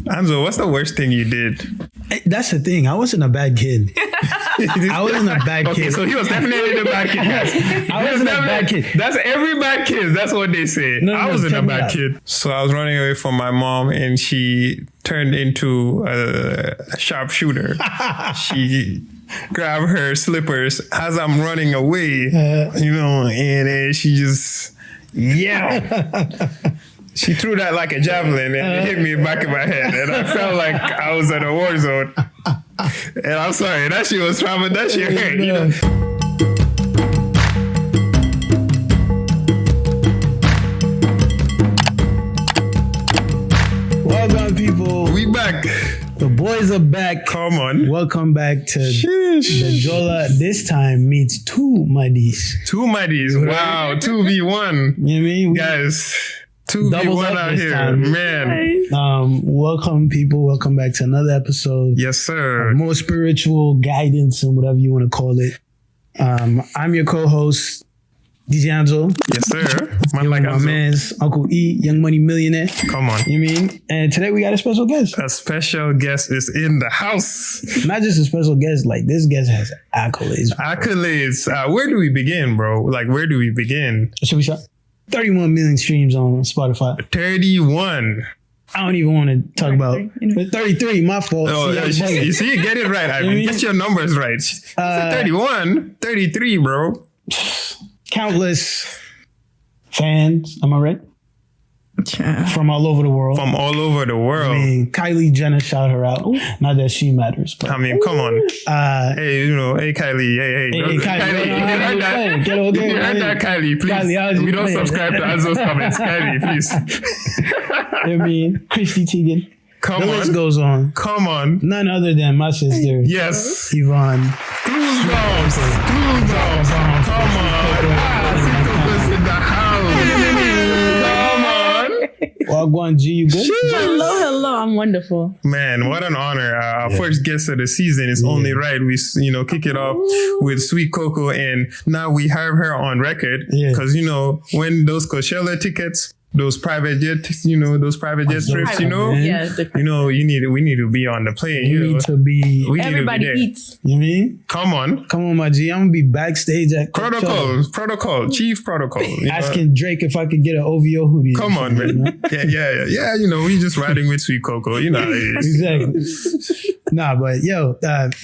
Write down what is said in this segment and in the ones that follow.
Anzo, what's the worst thing you did? That's the thing. I wasn't a bad kid. I wasn't a bad kid. Okay, so he was definitely the bad kid, guys. I wasn't a bad kid. That's every bad kid. That's what they say. I wasn't a bad kid. So I was running away from my mom and she turned into a sharpshooter. She grabbed her slippers as I'm running away, and then she just, she threw that like a javelin and it hit me back in my head. And I felt like I was in a war zone. And I'm sorry, that shit was trauma. That shit hurt, Welcome, people. We back. The boys are back. Come on. Welcome back to the Jola. This time meets two Madis. Two Madis. Wow. 2v1. You know what I mean? Guys. 2v1 out here. Time. Man. Welcome, people. Welcome back to another episode. Yes, sir. More spiritual guidance and whatever you want to call it. I'm your co-host, DJ Anzo. Yes, sir. Man like my man's Uncle E, Young Money Millionaire. Come on. You mean? And today we got a special guest. A special guest is in the house. Not just a special guest, like this guest has accolades. Accolades. Where do we begin, bro? Like, where do we begin? Should we start? 31 million streams on Spotify. 31. I don't even want to talk about 33. My fault. Oh, you see, get it right. I mean, get your numbers right. 31, 33, bro. Countless fans. Am I right? Yeah. From all over the world. From all over the world. I mean, Kylie Jenner shout her out. Ooh. Not that she matters. But, I mean, come on. Hey, hey, Kylie. Hey, Kylie. If you heard that, Kylie, please. Kylie, we don't subscribe to Anzo's comments. Kylie, please. I mean, Christy Teigen. The list goes on. Come on. None other than my sister. Yes. Yvonne. Goosebumps. Come on. In the house. Wagwan G, you good? Hello. I'm wonderful. Man, what an honor. Our first guest of the season is only right. We, kick it off with Sweet Coco, and now we have her on record because, when those Coachella tickets, those private jet, trips, we need to be on the plane. Everybody eats. You mean? Come on, my G. I'm gonna be backstage at protocol, chief protocol. Asking Drake if I could get an OVO hoodie. Come on, man. Yeah. We just riding with Sweet Coco. Exactly. Nah, but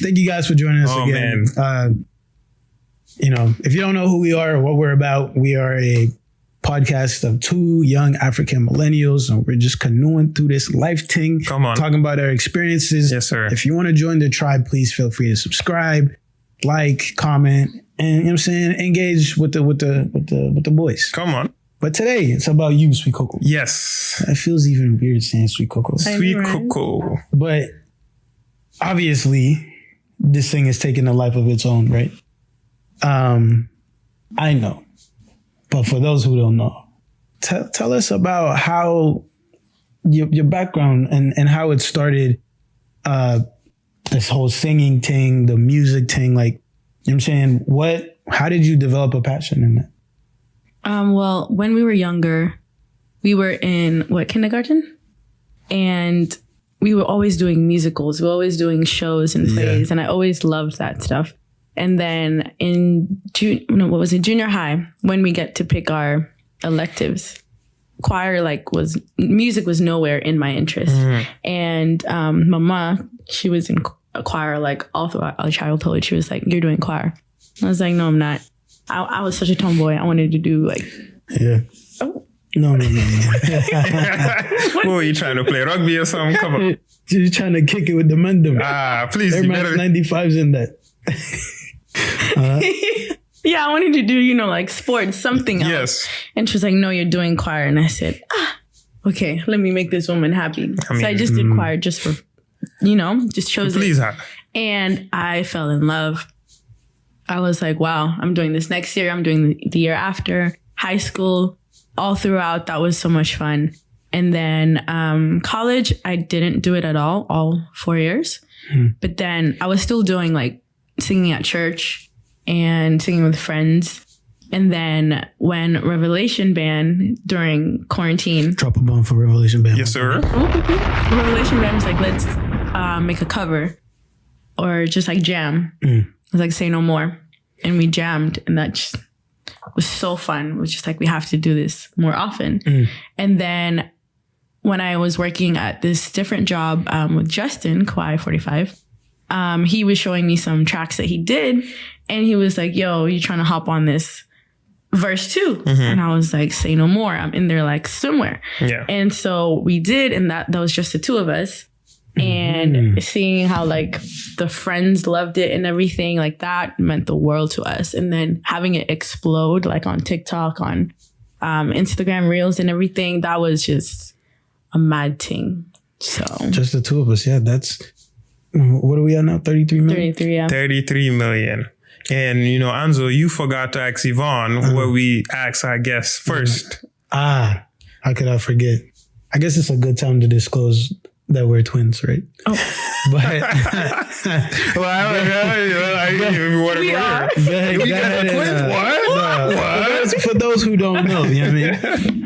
thank you guys for joining us again. Man. If you don't know who we are or what we're about, we are a podcast of two young African millennials, and we're just canoeing through this life thing. Come on. Talking about our experiences. Yes, sir. If you want to join the tribe, please feel free to subscribe, like, comment, and engage with the boys. Come on. But today it's about you, Sweet Coco. Yes. It feels even weird saying Sweet Coco. Sweet Coco. But obviously this thing is taking a life of its own, right? I know. But for those who don't know, tell us about how your background and how it started, this whole singing thing, the music thing, like, how did you develop a passion in that? Well, when we were younger, we were in kindergarten? And we were always doing musicals. We were always doing shows and plays. And I always loved that stuff. And then in junior high, when we get to pick our electives, choir music was nowhere in my interest. Mm-hmm. And Mama, she was in a choir all throughout our childhood. She was like, "You're doing choir." I was like, "No, I'm not." I was such a tomboy. I wanted to do Oh. No. What were you trying to play? Rugby or something? Come on. You're trying to kick it with the men. Please. There might 95s in that. Yeah, I wanted to do, sports, something else. Yes. And she was like, "No, you're doing choir." And I said, okay, let me make this woman happy. So I just did choir just for, just chose Please her. And I fell in love. I was like, wow, I'm doing this next year. I'm doing the year after. High school, all throughout. That was so much fun. And then college, I didn't do it at all 4 years. But then I was still doing singing at church and singing with friends. And then when Revelation band during quarantine, Drop a bomb for Revelation Band. Yes, sir. Revelation band was like, let's make a cover or just like jam. It was like Say No More. And we jammed, and that just was so fun. It was just like, we have to do this more often. And then when I was working at this different job with Justin, Kwai 45, he was showing me some tracks that he did. And he was like, yo, you trying to hop on this verse 2? And I was like, Say No More. I'm in there like somewhere. Yeah. And so we did. And that was just the two of us. And seeing how like the friends loved it and everything like that meant the world to us. And then having it explode like on TikTok, on Instagram Reels and everything, that was just a mad thing. So just the two of us. Yeah, that's, what are we at now? 33 million? 33, yeah. 33 million. And, you know, Anzo, you forgot to ask Yvonne what we asked our guests first. How could I forget? I guess it's a good time to disclose that we're twins, right? Oh. But We are. What? For those who don't know, you know what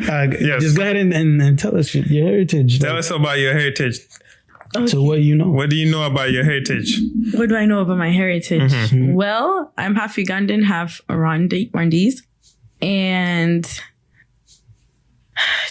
I mean? Yes. Just go ahead and tell us your heritage. Tell us about your heritage. So what you know? What do you know about your heritage? What do I know about my heritage? Well, I'm half Ugandan, half Rwandese. And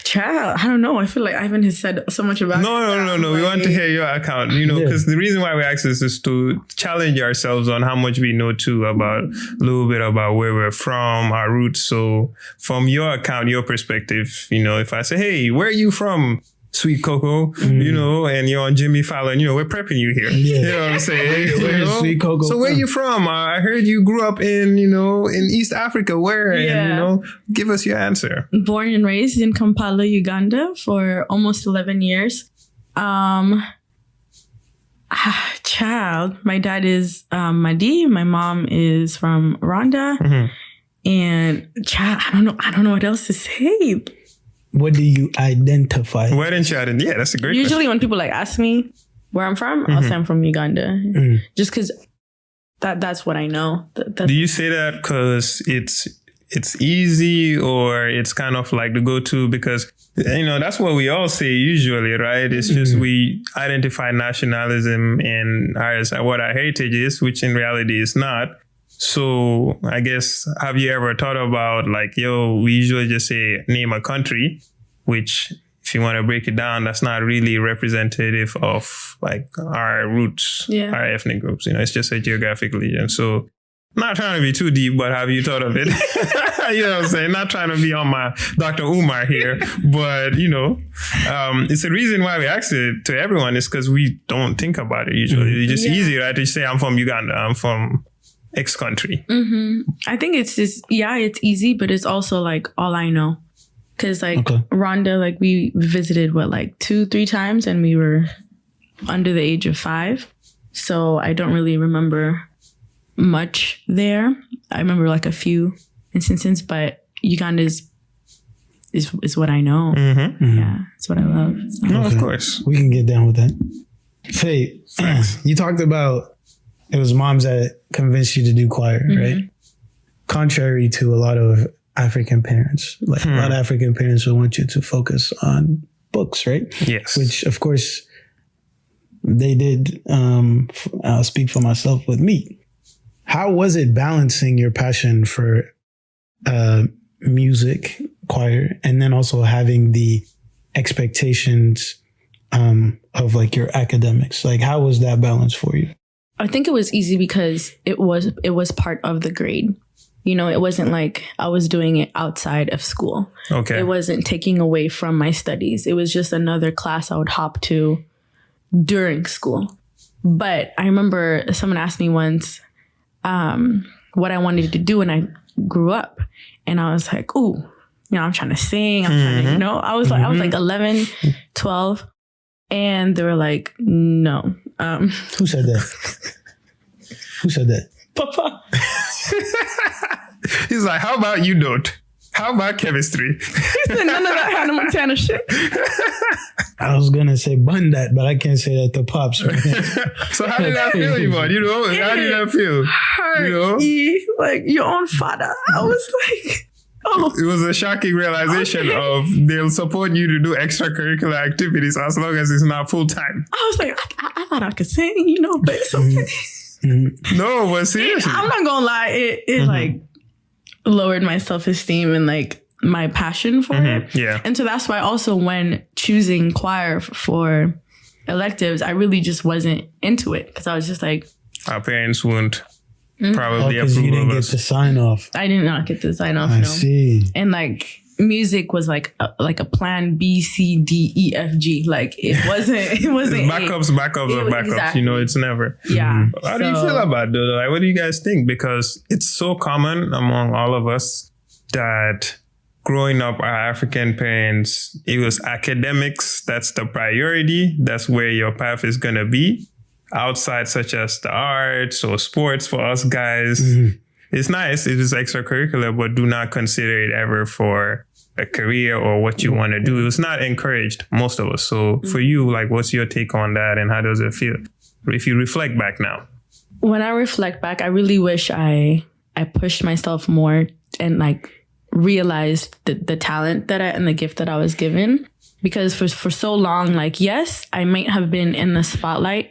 child, I don't know. I feel like Ivan has said so much about No. We want to hear your account, you know, because the reason why we ask this is to challenge ourselves on how much we know too about a little bit about where we're from, our roots. So from your account, your perspective, you know, if I say, hey, where are you from? Sweet Cocoa, you know, and you're on Jimmy Fallon, you know, we're prepping you here. Yeah. You know what I'm saying? Where's Sweet Cocoa So where from? you from? I heard you grew up in, you know, in East Africa. Where? Yeah. And, you know, give us your answer. Born and raised in Kampala, Uganda for almost 11 years. Child, my dad is Madi. My mom is from Rwanda. And child, I don't know what else to say. What do you identify? Why didn't you add in? Yeah, that's a great Usually when people like ask me where I'm from, I'll say I'm from Uganda. Just because that's what I know. Do you say that because it's easy, or it's kind of like the go-to? Because, you know, that's what we all say usually, right? It's just we identify nationalism and what our heritage is, which in reality is not. So I guess, have you ever thought about like, yo, we usually just say name a country, which if you want to break it down, that's not really representative of like our roots, our ethnic groups. You know, it's just a geographic region. So not trying to be too deep, but have you thought of it? You know what I'm saying? Not trying to be on my Dr. Umar here, but you know, it's the reason why we ask it to everyone is because we don't think about it usually. It's just easy, right? To say I'm from Uganda, I'm from X country. I think it's just, it's easy, but it's also like all I know. Cause like Rwanda, like we visited 2-3 times and we were under the age of 5. So I don't really remember much there. I remember like a few instances, but Uganda is what I know. Yeah, it's what I love. So. No, of course. We can get down with that. Faye, you talked about it was moms that convinced you to do choir, right? Contrary to a lot of African parents, like a lot of African parents will want you to focus on books, right? Yes. Which, of course, they did. I'll speak for myself with me. How was it balancing your passion for music, choir, and then also having the expectations of like your academics? Like, how was that balance for you? I think it was easy because it was part of the grade. You know, it wasn't like I was doing it outside of school. Okay. It wasn't taking away from my studies. It was just another class I would hop to during school. But I remember someone asked me once what I wanted to do when I grew up. And I was like, ooh, you know, I'm trying to sing. I'm trying to, you know, I was like 11, 12. And they were like, no. Who said that? Who said that? Papa. He's like, how about you don't? How about chemistry? He said none of that Hannah Montana shit. I was gonna say bun that, but I can't say that to Pops. So how did that feel, Yvonne? You know, how did that feel? Hurt, You know? like your own father. I was like, oh. It was a shocking realization of they'll support you to do extracurricular activities as long as it's not full time. I was like, I thought I could sing, you know, but it's okay. No, but seriously. I'm not gonna lie, it like lowered my self-esteem and like my passion for it. Yeah. And so that's why also when choosing choir for electives, I really just wasn't into it because I was just like, our parents won't probably Because you approve didn't of get us. the sign off. I did not get the sign off. I No. see. And like music was like a plan B, C, D, E, F, G. Like it wasn't Backups, Exactly. You know, it's never. Yeah. How do you feel about it? Like, what do you guys think? Because it's so common among all of us that growing up, our African parents, it was academics. That's the priority. That's where your path is going to be. Outside, such as the arts or sports for us guys, it's nice. It is extracurricular, but do not consider it ever for a career or what you want to do. It was not encouraged, most of us. So for you, like, what's your take on that and how does it feel if you reflect back now? When I reflect back, I really wish I pushed myself more and like realized the talent and the gift that I was given. Because for so long, like, yes, I might have been in the spotlight,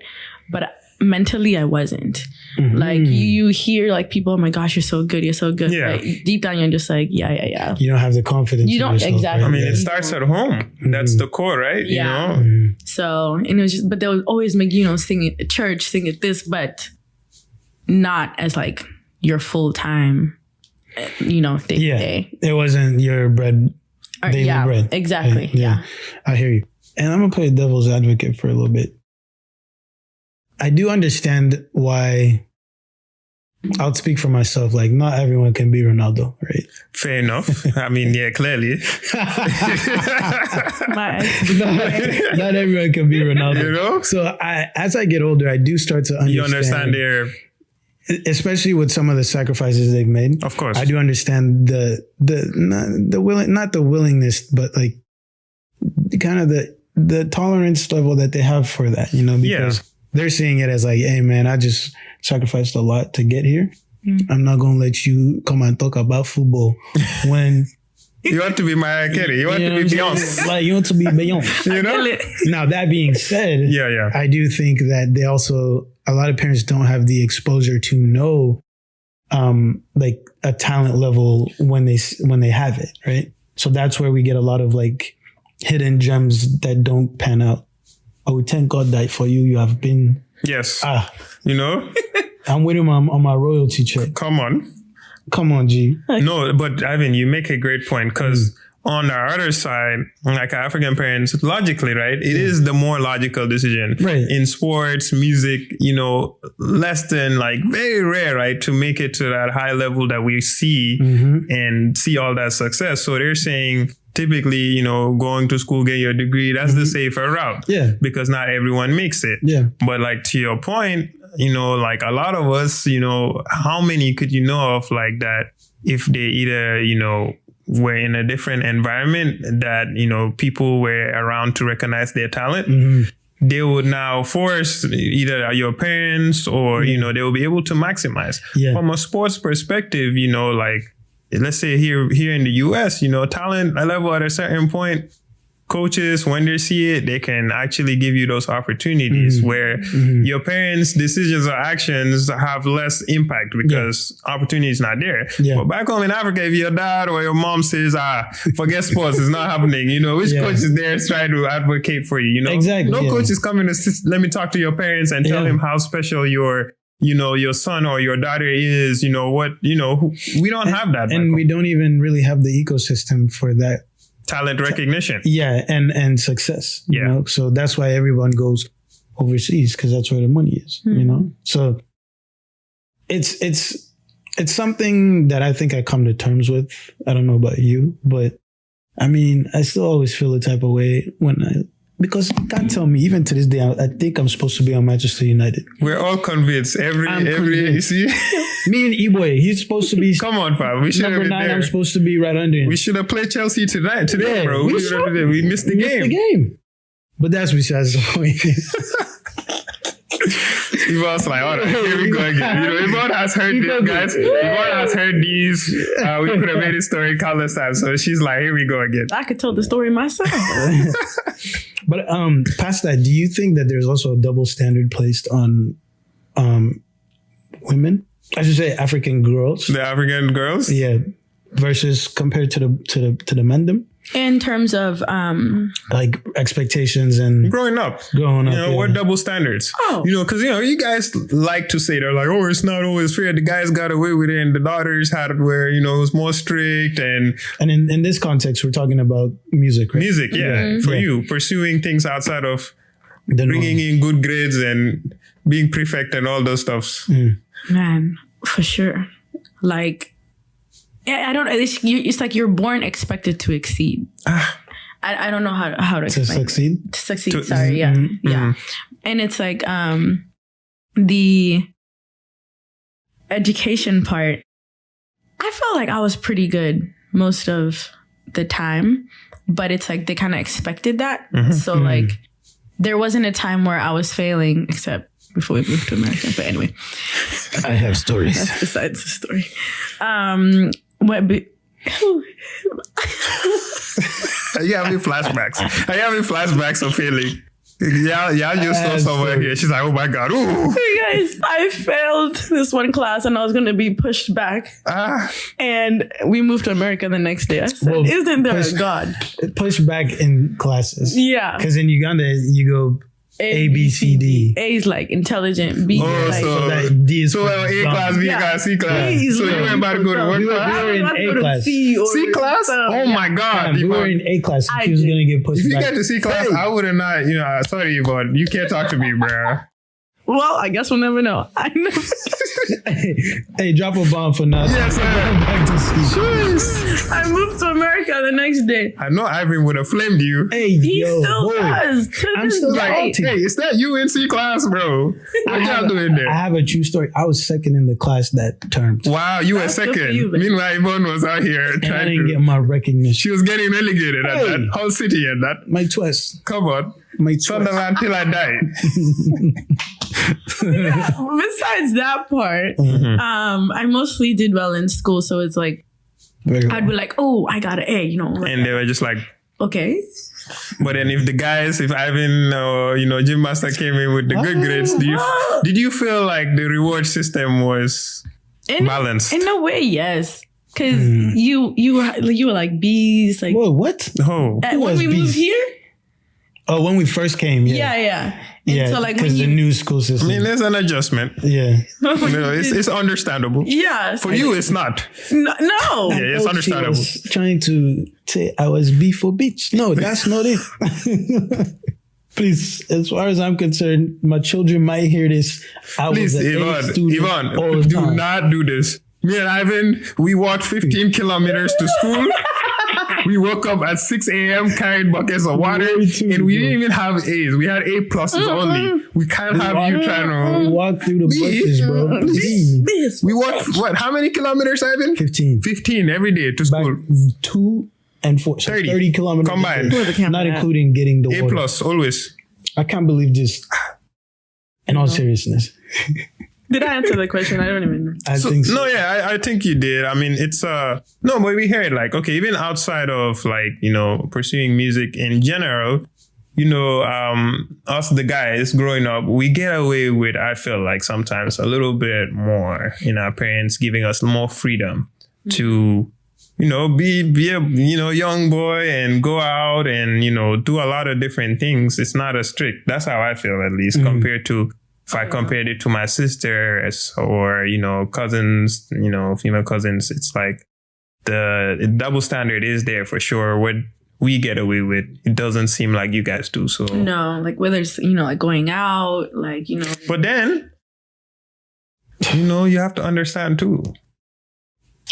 but mentally I wasn't. Like you hear like people, oh my gosh, you're so good. Yeah. But deep down, you're just like, yeah. You don't have the confidence. You in don't- yourself, exactly. I right? mean, it starts at home. That's the core, right? Yeah. You know? So, and it was just, but they would always make, sing it at church, sing it this, but not as like your full time, day to day. It wasn't your bread. Daily bread. Exactly. Yeah. I hear you. And I'm going to play devil's advocate for a little bit. I do understand why. I'll speak for myself. Like, not everyone can be Ronaldo, right? Fair enough. I mean, yeah, clearly. Not everyone can be Ronaldo. You know? So as I get older, I do start to understand. You understand their... Especially with some of the sacrifices they've made. Of course. I do understand the not the willingness, but like kind of the tolerance level that they have for that, because they're seeing it as like, hey man, I just sacrificed a lot to get here. I'm not going to let you come and talk about football when You want to be Mariah Carey. You want to be Beyonce. Like, you want to be Beyonce. You know? Now, that being said, I do think that they also, a lot of parents don't have the exposure to know like a talent level when they have it, right? So that's where we get a lot of like hidden gems that don't pan out. Oh, thank God that for you have been. Yes. You know? I'm waiting on my royalty check. Come on, G. No, but Ivan, you make a great point because on our other side, like African parents, logically, right? It is the more logical decision. Right. In sports, music, less than like very rare, right? To make it to that high level that we see and see all that success. So they're saying typically, going to school, get your degree, that's the safer route. Yeah. Because not everyone makes it. Yeah. But like to your point, like a lot of us, how many could you know of like that if they either, were in a different environment that, people were around to recognize their talent, they would now force either your parents or, they will be able to maximize. Yeah. From a sports perspective, like, let's say here in the US, talent level at a certain point, coaches, when they see it, they can actually give you those opportunities where your parents' decisions or actions have less impact because opportunity is not there. Yeah. But back home in Africa, if your dad or your mom says, forget sports, it's not happening, which coach is there trying to advocate for you, Exactly. No coach is coming to let me talk to your parents and tell him how special your son or your daughter is, we don't have that. And we don't even really have the ecosystem for that. Talent recognition. Yeah. And success, so that's why everyone goes overseas because that's where the money is, so it's something that I think I come to terms when I don't know about you, but I mean, I still always feel a type of way when because you can't tell me, even to this day, I think I'm supposed to be on Manchester United. We're all convinced. Every, you see? Me and Eboy, he's supposed to be Come on, fam. We should have number been 9. there. I'm supposed to be right under him. We should have played Chelsea today, Yeah, bro. We missed the game. But that's besides the point. Yvonne's like, all right, here we go again. Yvonne has heard this, guys. Yvonne has heard these. We could have made this story countless times. So she's like, here we go again. I could tell the story myself. But past that, do you think that there's also a double standard placed on women? I should say African girls. The African girls? Yeah. Versus compared to the men them? In terms of like expectations and Growing up. What double standards? Oh. Because, you guys like to say, they're like, oh, it's not always fair. The guys got away with it and the daughters had it where, it was more strict. And in this context, we're talking about music, right? Music, yeah. For you, pursuing things outside of bringing in good grades and being prefect and all those stuffs. Man, for sure. Like, I don't. It's like you're born expected to exceed. I don't know how to explain. Succeed. To succeed. Sorry. Yeah. Yeah. And it's like the education part. I felt like I was pretty good most of the time, but it's like they kind of expected that. So like there wasn't a time where I was failing, except before we moved to America. But anyway, I have stories. That's besides the story. Are you having flashbacks? Are you having flashbacks of failing? Yeah, just saw someone here. She's like, oh my God. Ooh. Hey guys, I failed this one class and I was going to be pushed back. And we moved to America the next day. I said, isn't there a God? Push back in classes. Yeah. Because in Uganda, you go A, B, C, D. A is like intelligent. B is like... so like D is A class, B class, C class. Yeah. So you were about to go to work class? We were in A class. C class? Oh my God. We were in A class. She was going to get pushed If you back. get to C class, I would have not, sorry, Yvonne. You can't talk to me, bro. Well, I guess we'll never know. I never... Hey, drop a bomb for now. Yes, sir. Back to ski. I moved to America the next day. I know Ivan would have flamed you. Hey, He still does. I'm still Like, hey, is that you in C class, bro? What y'all doing there? I have a true story. I was second in the class that term. Wow, you were That's good for second. you, man. Meanwhile, Yvonne was out here And I trying didn't to... get my recognition. She was getting relegated at Hey. that whole city and that. My twist. Come on. My twist. Sunderland till I die. Besides that part, I mostly did well in school. So it's like, Very I'd be like, oh, I got an A, like, And they were just like... okay. But then if Ivan or, Gym Master came in with the good grades, did you feel like the reward system was balanced? In a way, yes. Because you were like B's. Like, Whoa, what? Oh. when was we B's? moved here? Oh, when we first came, yeah. Yeah. And Yeah, so like because the new school system. I mean, there's an adjustment. Yeah. It's understandable. yeah. For you, it's not. No. Yeah, it's She understandable. was trying to say I was B for bitch. No, that's not it. Please, as far as I'm concerned, my children might hear this. Please, was an A student all Yvonne, the do time. not do this. Me and Ivan, we walked 15 kilometers to school. We woke up at 6 a.m., carried buckets of water, and we didn't even have A's. We had A pluses only. We can't have you trying We to... walked through the buses, bro. We walked, what, how many kilometers, Ivan? 15. 15 every day to school. 2 and 4. So 30 kilometers. Combined. Not including getting the A water. plus, always. I can't believe this. In all seriousness. Did I answer the question? I don't even know. I think so. No, yeah, I think you did. I mean, it's no, but we hear it like, okay, even outside of like, pursuing music in general, us the guys growing up, we get away with, I feel like sometimes a little bit more, our parents giving us more freedom to, be a, young boy and go out and, do a lot of different things. It's not as strict. That's how I feel, at least, compared to, if I compared it to my sisters or, cousins, female cousins, it's like the double standard is there for sure. What we get away with, it doesn't seem like you guys do. So No, like whether it's, like going out, like, But then, you have to understand too.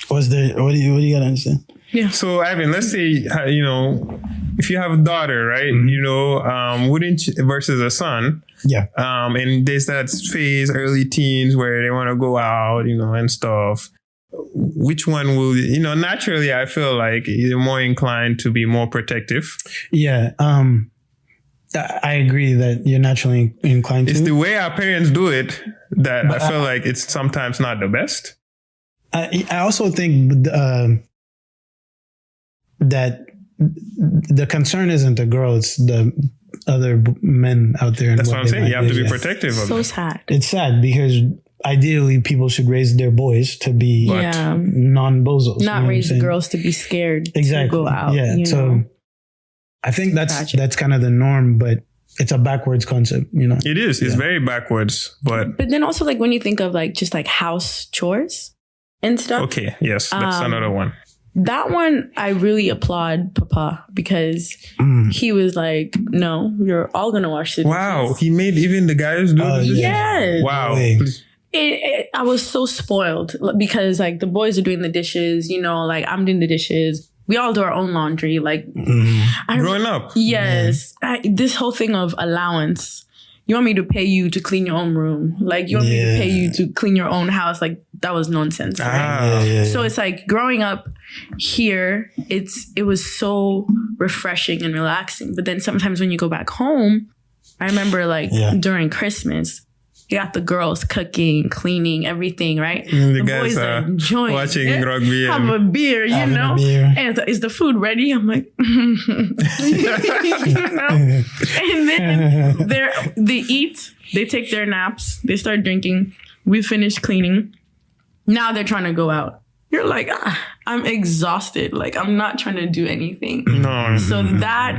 What do you gotta understand? Yeah. So, Ivan, let's say, if you have a daughter, right, wouldn't you, versus a son, Yeah. And there's that phase, early teens, where they want to go out, and stuff. Which one will, naturally, I feel like you're more inclined to be more protective. Yeah. I agree that you're naturally inclined to. It's the way our parents do it that I feel like it's sometimes not the best. I also think that the concern isn't the girl, it's the other men out there. That's what I'm saying. You have to be protective of So it. sad. It's sad because ideally people should raise their boys to be non-bozos. Not raise girls to be scared to go out. Yeah. So I think that's kind of the norm, but it's a backwards concept, It is. It's very backwards, but then also like when you think of like just like house chores and stuff. Okay. Yes. That's another one. That one, I really applaud Papa because he was like, no, you're all going to wash the dishes. Wow. He made even the guys do the dishes? Yes. Wow. I was so spoiled because like the boys are doing the dishes, like I'm doing the dishes. We all do our own laundry. Like growing up. Yes. This whole thing of allowance. You want me to pay you to clean your own room? Like you want me to pay you to clean your own house? Like that was nonsense. Right? So it's like growing up here, it was so refreshing and relaxing. But then sometimes when you go back home, I remember like during Christmas, you got the girls cooking, cleaning, everything, right? The boys are enjoying watching rugby. Have a beer, And is the food ready? I'm like, And then they eat, they take their naps, they start drinking. We finish cleaning. Now they're trying to go out. You're like, I'm exhausted. Like, I'm not trying to do anything. No. So that,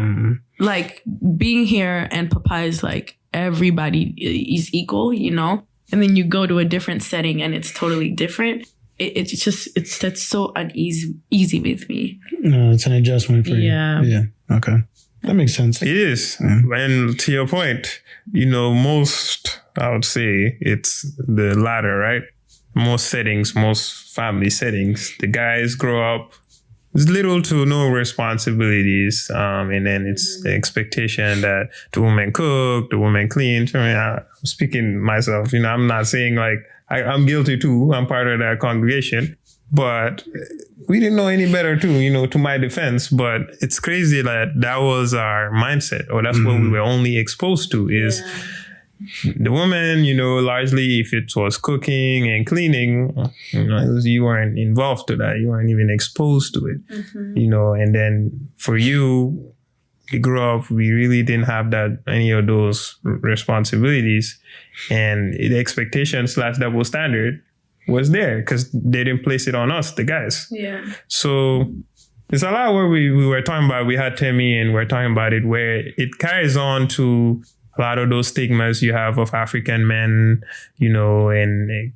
like, being here and Papa is like, everybody is equal, and then you go to a different setting and it's totally different. That's so easy with me. No, it's an adjustment for you. Yeah. Okay. That makes sense. It is. And to your point, most, I would say it's the latter, right? Most settings, most family settings, the guys grow up with little to no responsibilities. And then it's the expectation that the woman cook, the woman clean. I mean, I'm speaking myself, I'm not saying like I'm guilty too. I'm part of that congregation, but we didn't know any better too, to my defense. But it's crazy that was our mindset, or that's what we were only exposed to is the woman, largely if it was cooking and cleaning, you weren't involved to that. You weren't even exposed to it, and then for you grew up, we really didn't have any of those responsibilities, and the expectation / double standard was there because they didn't place it on us, the guys. Yeah. So there's a lot where we were talking about, we had Temi and we're talking about it, where it carries on to a lot of those stigmas you have of African men, and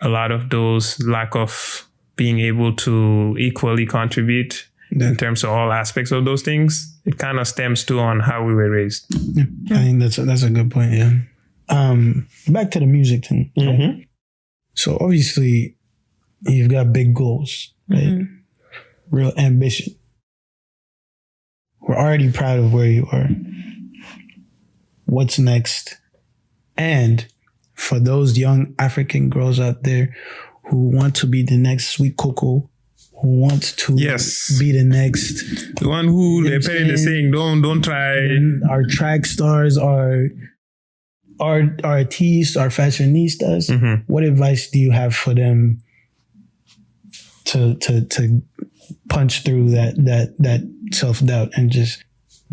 a lot of those lack of being able to equally contribute in terms of all aspects of those things. It kind of stems to on how we were raised. Yeah. I think that's a good point. Yeah. Back to the music thing. Right? So obviously you've got big goals, right? Real ambition. We're already proud of where you are. What's next? And for those young African girls out there who want to be the next Sweet Coco, who wants to be the next, the one who they're paying the saying, don't try. Our track stars, our artists, our fashionistas. What advice do you have for them to punch through that self-doubt and just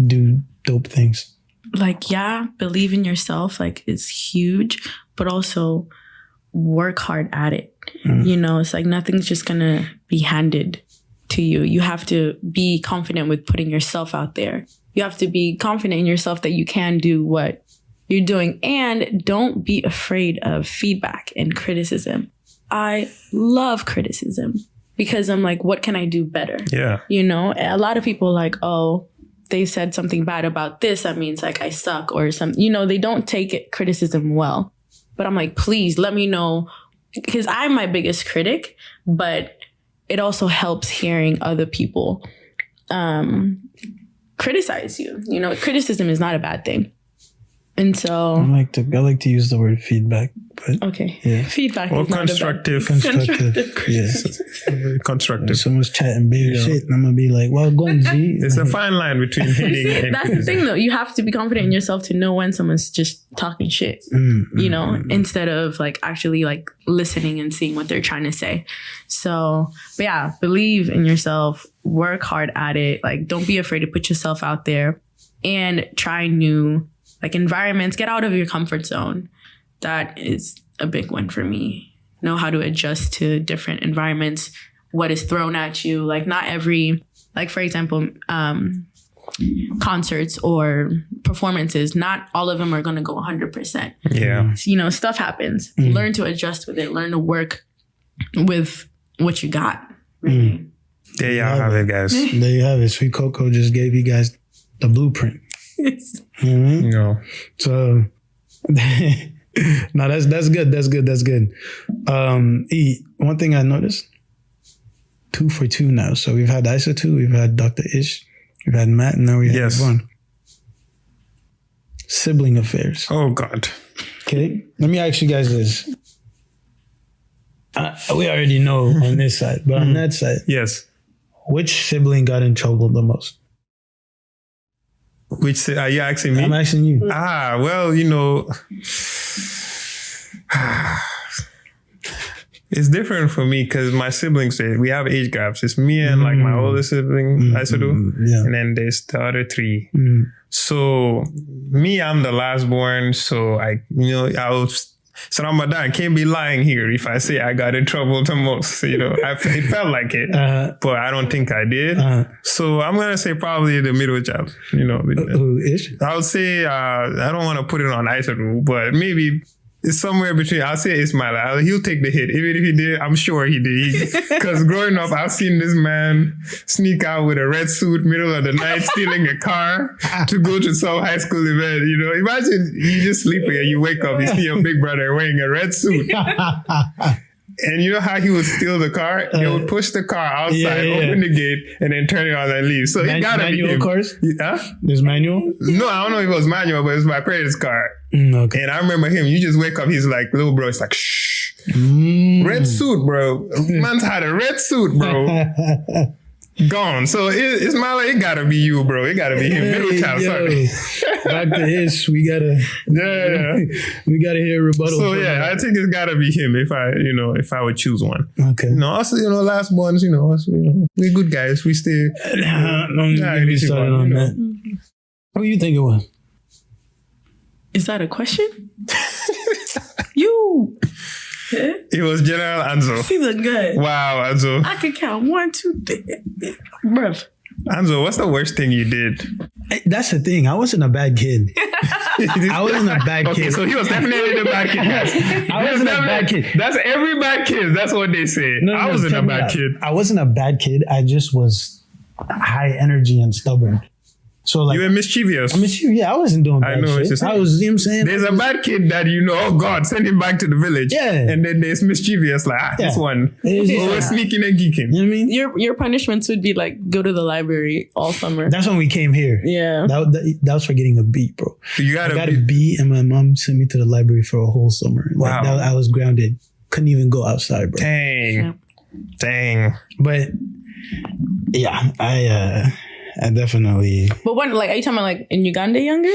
do dope things? Like, believe in yourself, like, it's huge, but also work hard at it. It's like nothing's just gonna be handed to you. You have to be confident with putting yourself out there. You have to be confident in yourself that you can do what you're doing, and don't be afraid of feedback and criticism. I love criticism because I'm like, what can I do better? Yeah. A lot of people are like, oh, they said something bad about this, that means like I suck or something. They don't take criticism well. But I'm like, please let me know, because I'm my biggest critic, but it also helps hearing other people criticize you. You know, criticism is not a bad thing. And so I like to use the word feedback, but okay. Yeah. Feedback Or is not constructive. Yes. Constructive. Someone's chatting big shit, and I'm gonna be like, "Well, go on, Z." It's a fine line between hating and That's the thing, though. You have to be confident in yourself to know when someone's just talking shit, you know, instead of like actually like listening and seeing what they're trying to say. So, but yeah, believe in yourself, work hard at it. Like, don't be afraid to put yourself out there and try new like environments. Get out of your comfort zone. That is a big one for me. Know how to adjust to different environments, what is thrown at you. Like not every, like for example, concerts or performances, not all of them are going to go 100%. Yeah. You know, stuff happens. Learn to adjust with it. Learn to work with what you got. Really. There y'all have it, guys. There you have it. Sweet Coco just gave you guys the blueprint. You know. So no, that's good. That's good. E, one thing I noticed, 2 for 2 now. So we've had ISO 2, we've had Dr. Ish, we've had Matt, and now we have one. Sibling affairs. Oh God. Okay, let me ask you guys this. We already know on this side, but on that side, Yes. which sibling got in trouble the most? Which are you asking me? I'm asking you. Well, you know, it's different for me because my siblings, we have age gaps. It's me and like my older sibling, I do, and then there's the other 3. So me, I'm the last born. So so Ramadan can't be lying here if I say I got in trouble the most. You know, it felt like it, but I don't think I did. So I'm gonna say probably the middle child. You know, Who is? I would say I don't want to put it on Isaac, but maybe it's somewhere between. I'll say Ismail. He'll take the hit. Even if he did, I'm sure he did. Because growing up, I've seen this man sneak out with a red suit, middle of the night, stealing a car to go to some high school event. You know, imagine you just sleeping and you wake up, you see your big brother wearing a red suit. And you know how he would steal the car? He would push the car outside, open the gate, and then turn it on and leave. So it gotta be him. Cars? Huh? There's manual? No, I don't know if it was manual, but it was my parents' car. Okay. And I remember him. You just wake up. He's like, little bro. It's like, shh. Red suit, bro. Man's had a red suit, bro. Gone. So it's my like, it gotta be you, bro. It gotta be him. Middle child. Sorry. Back to Ish. We gotta hear a rebuttal. So yeah, I think it's gotta be him if I would choose one. Okay. Us, last ones, us, we're good guys. We still. Don't get me started on that. What do you think it was? Is that a question? You. It was General Anzo. He look good. Wow, Anzo. I could count 1, 2, 3. Bruv. Anzo, what's the worst thing you did? That's the thing. I wasn't a bad kid. I wasn't a bad kid. Okay, so he was definitely the bad kid. Guys. I wasn't a bad kid. That's every bad kid. That's what they say. I wasn't a bad kid. I wasn't a bad kid. I just was high energy and stubborn. So like, you were mischievous. I wasn't doing bad shit. It's I was, you know what I'm saying? There's a bad kid that oh God, send him back to the village. Yeah. And then there's mischievous, like, this one. We're sneaking and geeking. You know what I mean? Your punishments would be like, go to the library all summer. That's when we came here. Yeah. That was for getting a B, bro. You got a B, and my mom sent me to the library for a whole summer. Wow. Like, I was grounded. Couldn't even go outside, bro. Dang. But yeah, I definitely. But when, like, are you talking about like in Uganda younger?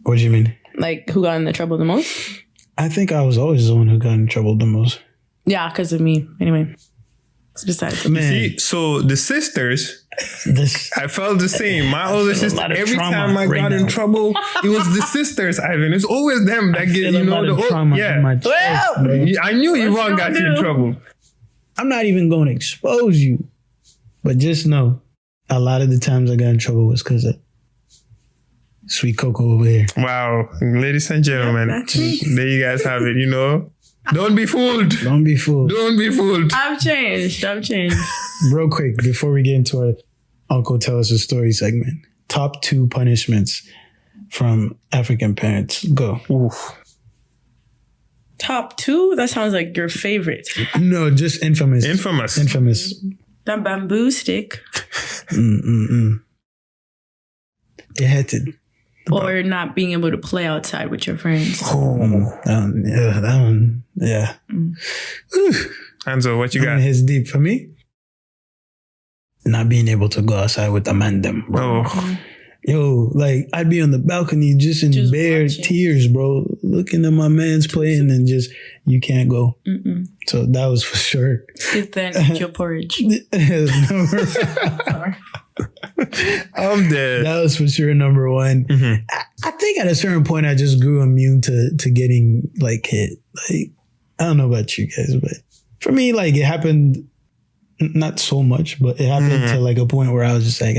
What do you mean? Like, who got in the trouble the most? I think I was always the one who got in trouble the most. Yeah, because of me. Anyway, it's besides. Man. See, so the sisters, I felt the same. My older sister, every time I got in trouble, it was the sisters, Ivan. It's always them that get, trauma in my chest, I knew Yvonne got you in trouble. I'm not even going to expose you, but just know, a lot of the times I got in trouble was because of Sweet Coco over here. Wow. Ladies and gentlemen, there you guys have it, Don't be fooled. Don't be fooled. Don't be fooled. I've changed. Real quick, before we get into our Uncle Tell Us a Story segment, top 2 punishments from African parents. Go. Oof. Top 2? That sounds like your favorite. No, just infamous. Infamous. Infamous. That bamboo stick. It had to. Or not being able to play outside with your friends. That one. Yeah. Hanzo, what you got? His deep for me. Not being able to go outside with the man them, bro. Oh. Yo, like I'd be on the balcony just in bare watching. tears, bro, looking at my man's playing and just you can't go. So that was for sure. Sit there and eat your porridge. I'm dead. That was for sure number one. I think at a certain point I just grew immune to getting like hit. Like I don't know about you guys, but for me, like it happened not so much, but it happened to like a point where I was just like,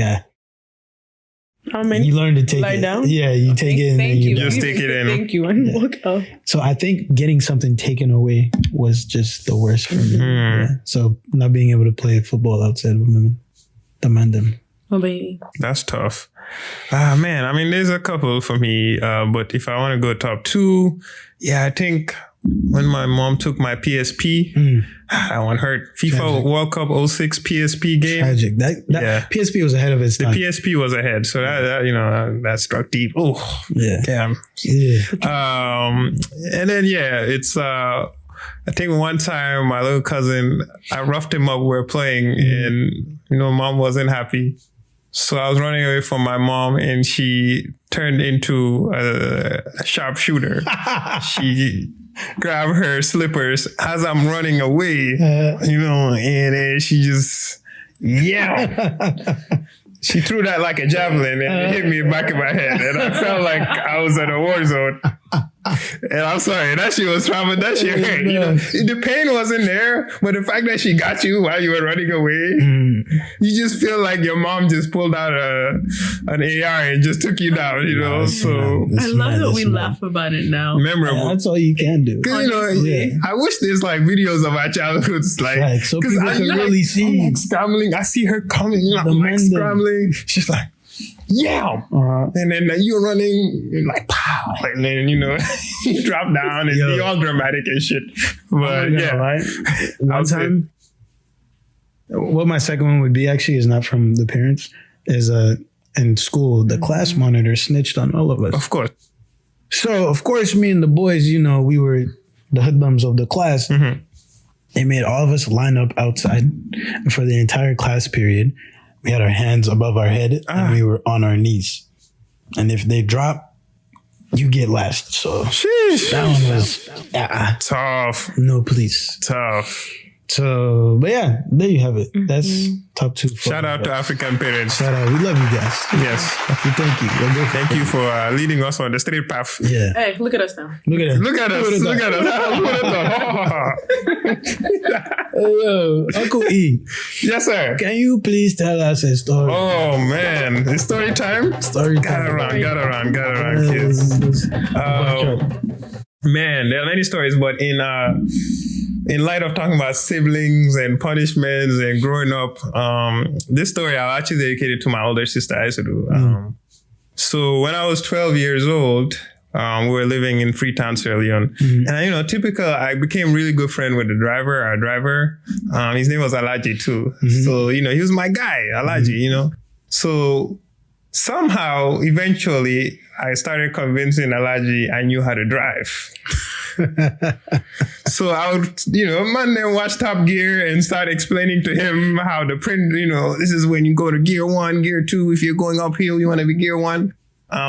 you learn to take it down? Yeah, you take it and then you just take it in. Thank you. And walk out. So I think getting something taken away was just the worst for me. Yeah. So not being able to play football outside with women, demand them. Oh, baby. That's tough. Man, I mean, there's a couple for me, but if I want to go top two, yeah, I think when my mom took my PSP, that one hurt. FIFA Tragic. World Cup 06 PSP game. Tragic. That PSP was ahead of its time. The PSP was ahead, so that struck deep. Oh, Yeah. damn. Yeah. And then it's I think one time my little cousin, I roughed him up. We were playing, and mom wasn't happy. So I was running away from my mom, and she turned into a sharpshooter. She grabbed her slippers as I'm running away, and then she just, she threw that like a javelin, and it hit me back in my head, and I felt like I was in a war zone. And I'm sorry, that shit was trauma. That shit hurt. The pain wasn't there, but the fact that she got you while you were running away, you just feel like your mom just pulled out an AR and just took you down. So I love that we laugh about it now. Memorable. That's all you can do. Because I wish there's like videos of our childhoods, like so people can really see. I'm like scrambling. I see her coming. I'm like scrambling. She's like, and then you're running, you're like, pow, and then you drop down and you're all dramatic and shit. But Right? One time, what my second one would be actually is not from the parents. Is in school the class monitor snitched on all of us. Of course. So of course, me and the boys, we were the hoodlums of the class. They made all of us line up outside, and for the entire class period, we had our hands above our head and we were on our knees. And if they drop, you get last. So that one was tough. No, please. Tough. So, but yeah, there you have it. That's top two. Shout out to African parents. Shout out. We love you guys. Yes. Thank you. Thank you for leading us on the straight path. Yeah. Hey, look at us now. Look at us. Look at us. Look at us. Hey, yo, Uncle E. Yes, sir. Can you please tell us a story? Oh, man. It's story time? Story time. Got around, kids. Man, there are many stories, but in light of talking about siblings and punishments and growing up, this story I'll actually dedicate it to my older sister, Aisadu. So when I was 12 years old, we were living in Freetown, Sierra Leone. And, typical, I became really good friend with our driver. His name was Alaji too. So, he was my guy, Alaji, So somehow, eventually, I started convincing Alaji I knew how to drive. So I would, then watch Top Gear and start explaining to him how the print, this is when you go to gear 1, gear 2. If you're going uphill, you want to be gear 1.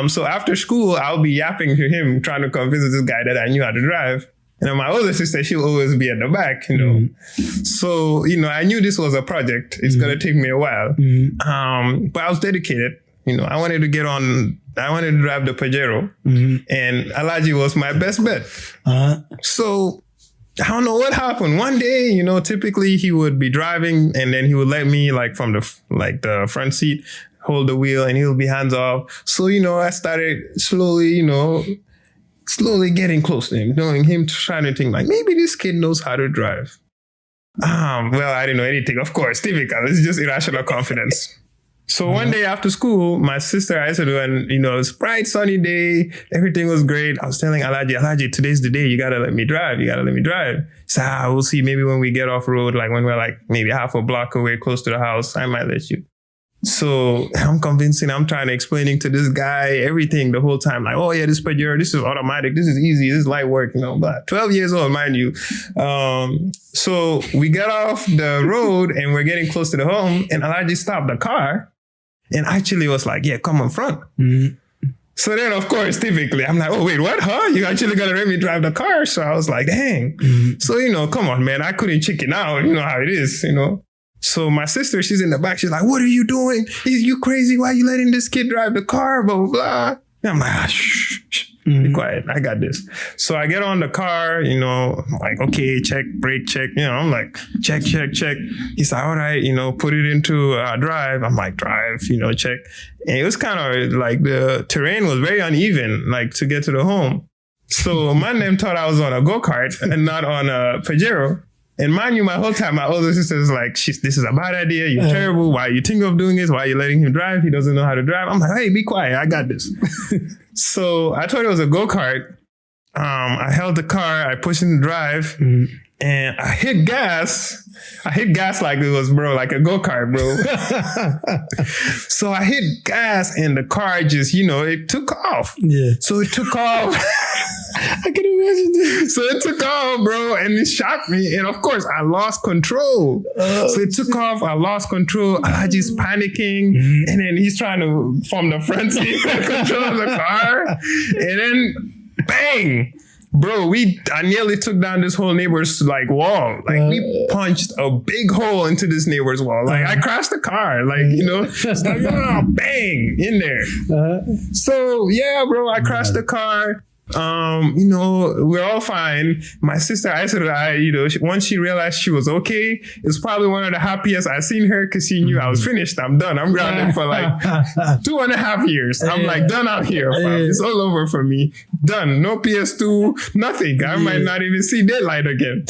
So after school, I'll be yapping to him, trying to convince this guy that I knew how to drive. And then my older sister, she'll always be at the back, So, I knew this was a project. It's going to take me a while. But I was dedicated. I wanted to drive the Pajero, and Alaji was my best bet. So I don't know what happened. One day, typically he would be driving, and then he would let me from the front seat hold the wheel, and he'll be hands off. So I started slowly getting close to him, knowing him trying to think maybe this kid knows how to drive. Well, I didn't know anything. Of course, typical. It's just irrational confidence. So one day after school, my sister Aisadu, and it's bright sunny day, everything was great. I was telling Alaji, today's the day. You gotta let me drive. So we'll see. Maybe when we get off road, when we're maybe half a block away, close to the house, I might let you. So I'm trying to explaining to this guy everything the whole time. Like, oh yeah, this Pajero, this is automatic, this is easy, this is light work, but 12 years old, mind you. So we got off the road and we're getting close to the home and Alaji stopped the car and actually was like, yeah, come in front. Mm-hmm. So then, of course, typically, I'm like, oh, wait, what? Huh? You actually going to let me drive the car? So I was like, dang. Mm-hmm. So, come on, man. I couldn't chicken out. You know how it is, So my sister, she's in the back. She's like, what are you doing? You crazy? Why are you letting this kid drive the car? Blah, blah, blah. And I'm like, shh. Be quiet. I got this. So I get on the car, like, okay, check, brake, check. I'm like, check. He's like, all right, put it into drive. I'm like, drive, check. And it was kind of like the terrain was very uneven, like to get to the home. So my name thought I was on a go-kart and not on a Pajero. And mind you, my whole time, my older sister is like, this is a bad idea. You're terrible. Why are you thinking of doing this? Why are you letting him drive? He doesn't know how to drive. I'm like, hey, be quiet. I got this. So I thought it was a go-kart. I held the car. I pushed in the drive. And I hit gas. Like it was, bro, like a go-kart, bro. So I hit gas and the car just, it took off. Yeah. So it took off. I can imagine this. So it took off, bro, and it shocked me. And of course, I lost control. So it took off. I lost control. I just panicking. And then he's trying to, from the front seat, control the car. And then, bang. Bro, I nearly took down this whole neighbor's wall. We punched a big hole into this neighbor's wall. I crashed the car. It's like, bang, in there. So yeah, bro, I crashed the car. We're all fine. My sister, I said, once she realized she was okay, it's probably one of the happiest I've seen her because she knew I was finished. I'm done. I'm grounded for 2.5 years. I'm done out here. It's all over for me. Done. No PS2, nothing. I might not even see daylight again.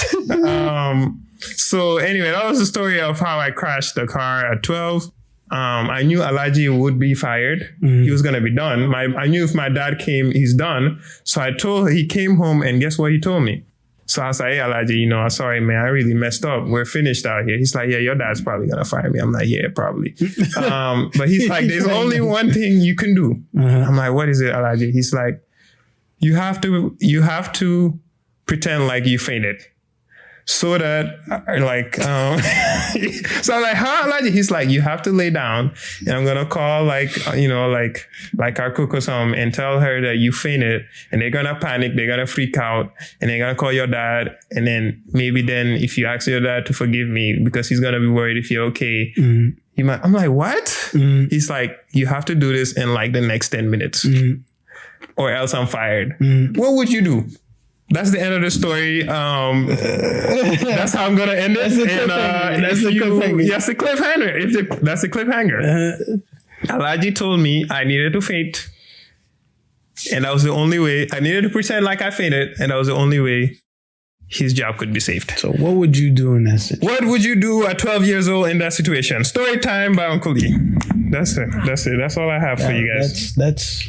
So anyway, that was the story of how I crashed the car at 12. I knew Alaji would be fired. He was going to be done. I knew if my dad came, he's done. So he came home and guess what he told me? So I was like, hey, Alaji, I'm sorry, man. I really messed up. We're finished out here. He's like, yeah, your dad's probably going to fire me. I'm like, yeah, probably. But he's like, there's only one thing you can do. I'm like, what is it, Alaji? He's like, you have to pretend like you fainted. So that, so I'm like, huh? He's like, you have to lay down and I'm going to call like our cook or something and tell her that you fainted and they're going to panic. They're going to freak out and they're going to call your dad. And then maybe if you ask your dad to forgive me because he's going to be worried if you're okay, you might, I'm like, what? He's like, you have to do this in the next 10 minutes or else I'm fired. What would you do? That's the end of the story. That's how I'm gonna end it. That's the cliffhanger. Yes, the cliffhanger. That's the cliffhanger. Alaji told me I needed to faint, and that was the only way. I needed to pretend like I fainted, and that was the only way his job could be saved. So, what would you do in that situation? What would you do at 12 years old in that situation? Story time by Uncle Lee. That's it. That's all I have for you guys. That's.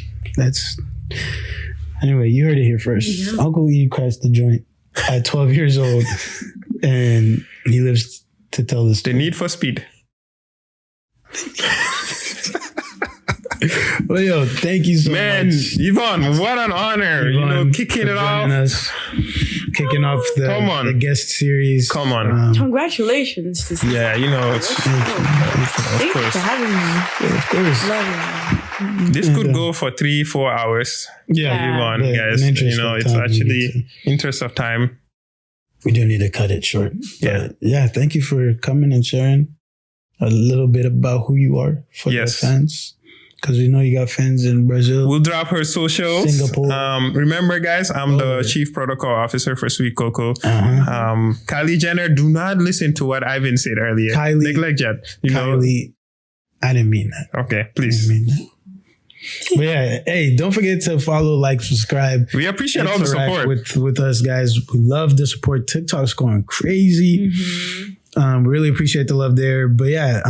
Anyway, you heard it here first. Yeah. Uncle E crashed the joint at 12 years old, and he lives to tell the story. The need for speed. Well, yo, thank you so much. Man, Yvonne, what an honor. Yvonne, kicking it off. Kicking off the guest series. Come on. Congratulations. Yeah, Thanks for having me. Yeah, of course. Love you. This could go for 3-4 hours. Yeah. Yvonne, guys. It's actually interest of time. We do need to cut it short. Yeah. Yeah, thank you for coming and sharing a little bit about who you are for the fans. Because we know you got fans in Brazil. We'll drop her socials. Singapore. Remember, guys, I'm the Chief Protocol Officer for Sweet Cocoa. Kylie Jenner, do not listen to what Ivan said earlier. Kylie. Neglect that. Kylie, I didn't mean that. Okay, please. I didn't mean that. But yeah, hey, don't forget to follow, like, subscribe. We appreciate all the support. With us, guys. We love the support. TikTok's going crazy. Really appreciate the love there. But yeah,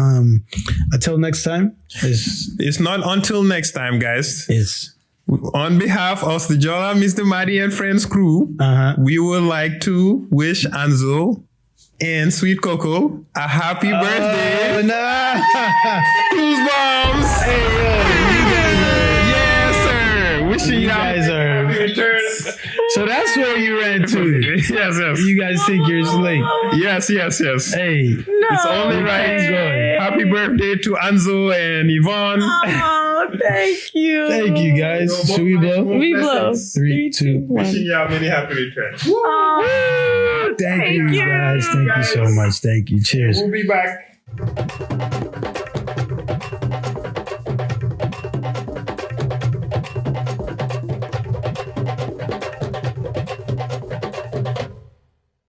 until next time. It's not until next time, guys. It's on behalf of the Jola, Mr. Madi and Friends crew, we would like to wish Anzo and Sweet Coco a happy birthday. Oh, no. Goosebumps. Hey, you guys are. Yes, sir. Wishing You you guys are. happy returns. So that's where you ran to. Yes. You guys think you're slick. Yes. Hey. It's only right. Happy birthday to Anzo and Yvonne. Oh, thank you. Thank you, guys. Should we blow? We blow. 3, 2, 1. Wishing you many happy returns. Oh, Thank you, guys. Thank you so much. Thank you. Cheers. We'll be back.